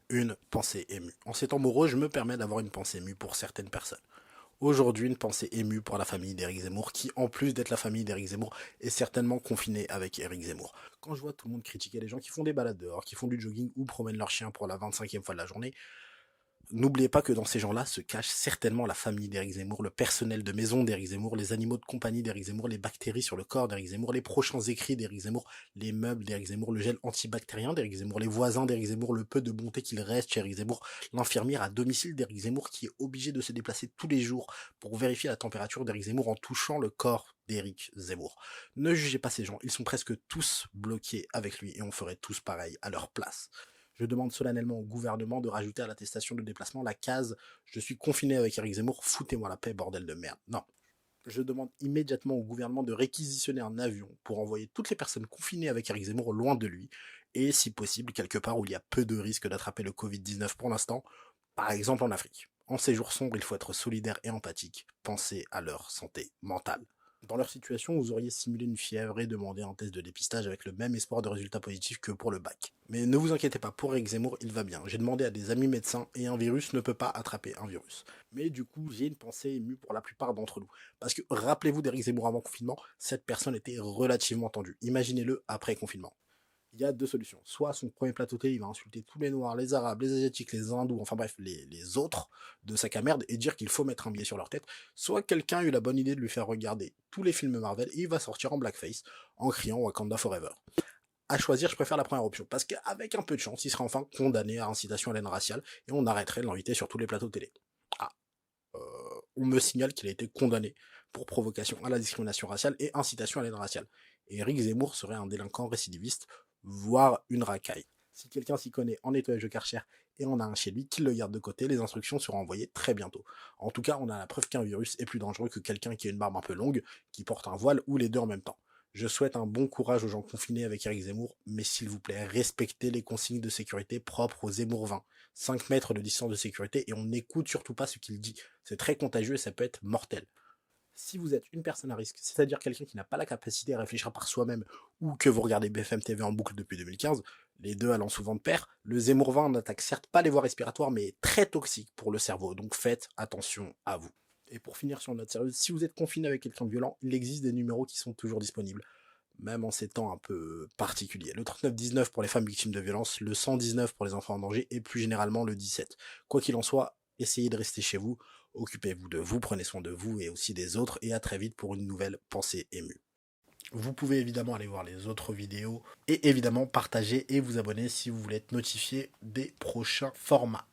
une pensée émue. En ces temps moroses, je me permets d'avoir une pensée émue pour certaines personnes. Aujourd'hui, une pensée émue pour la famille d'Éric Zemmour, qui, en plus d'être la famille d'Éric Zemmour, est certainement confinée avec Éric Zemmour. Quand je vois tout le monde critiquer les gens qui font des balades dehors, qui font du jogging ou promènent leur chien pour la 25e fois de la journée, n'oubliez pas que dans ces gens-là se cache certainement la famille d'Éric Zemmour, le personnel de maison d'Éric Zemmour, les animaux de compagnie d'Éric Zemmour, les bactéries sur le corps d'Éric Zemmour, les prochains écrits d'Éric Zemmour, les meubles d'Éric Zemmour, le gel antibactérien d'Éric Zemmour, les voisins d'Éric Zemmour, le peu de bonté qu'il reste chez Éric Zemmour, l'infirmière à domicile d'Éric Zemmour qui est obligée de se déplacer tous les jours pour vérifier la température d'Éric Zemmour en touchant le corps d'Éric Zemmour. Ne jugez pas ces gens, ils sont presque tous bloqués avec lui et on ferait tous pareil à leur place. Je demande solennellement au gouvernement de rajouter à l'attestation de déplacement la case je suis confiné avec Eric Zemmour, foutez-moi la paix, bordel de merde. Non. Je demande immédiatement au gouvernement de réquisitionner un avion pour envoyer toutes les personnes confinées avec Eric Zemmour loin de lui, et si possible, quelque part où il y a peu de risque d'attraper le Covid-19 pour l'instant, par exemple en Afrique. En ces jours sombres, il faut être solidaire et empathique. Pensez à leur santé mentale. Dans leur situation, vous auriez simulé une fièvre et demandé un test de dépistage avec le même espoir de résultat positif que pour le bac. Mais ne vous inquiétez pas, pour Eric Zemmour, il va bien. J'ai demandé à des amis médecins et un virus ne peut pas attraper un virus. Mais du coup, j'ai une pensée émue pour la plupart d'entre nous. Parce que rappelez-vous d'Eric Zemmour avant confinement, cette personne était relativement tendue. Imaginez-le après confinement. Il y a deux solutions. Soit son premier plateau télé, il va insulter tous les Noirs, les Arabes, les Asiatiques, les Hindous, enfin bref, les autres de sac à merde et dire qu'il faut mettre un billet sur leur tête. Soit quelqu'un a eu la bonne idée de lui faire regarder tous les films Marvel et il va sortir en blackface en criant Wakanda Forever. À choisir, je préfère la première option, parce qu'avec un peu de chance, il sera enfin condamné à incitation à la haine raciale et on arrêterait de l'inviter sur tous les plateaux télé. Ah, euh, on me signale qu'il a été condamné pour provocation à la discrimination raciale et incitation à la haine raciale. Et Eric Zemmour serait un délinquant récidiviste, voire une racaille. Si quelqu'un s'y connaît en nettoyage de Karcher et en a un chez lui, qu'il le garde de côté, les instructions seront envoyées très bientôt. En tout cas, on a la preuve qu'un virus est plus dangereux que quelqu'un qui a une barbe un peu longue, qui porte un voile ou les deux en même temps. Je souhaite un bon courage aux gens confinés avec Eric Zemmour, mais s'il vous plaît, respectez les consignes de sécurité propres aux Zemmourvins. 5 mètres de distance de sécurité et on n'écoute surtout pas ce qu'il dit. C'est très contagieux et ça peut être mortel. Si vous êtes une personne à risque, c'est-à-dire quelqu'un qui n'a pas la capacité à réfléchir par soi-même ou que vous regardez BFM TV en boucle depuis 2015, les deux allant souvent de pair, le Zemmourvin n'attaque certes pas les voies respiratoires mais est très toxique pour le cerveau, donc faites attention à vous. Et pour finir sur une note sérieuse, si vous êtes confiné avec quelqu'un de violent, il existe des numéros qui sont toujours disponibles, même en ces temps un peu particuliers. Le 3919 pour les femmes victimes de violences, le 119 pour les enfants en danger et plus généralement le 17. Quoi qu'il en soit, essayez de rester chez vous, occupez-vous de vous, prenez soin de vous et aussi des autres et à très vite pour une nouvelle pensée émue. Vous pouvez évidemment aller voir les autres vidéos et évidemment partager et vous abonner si vous voulez être notifié des prochains formats.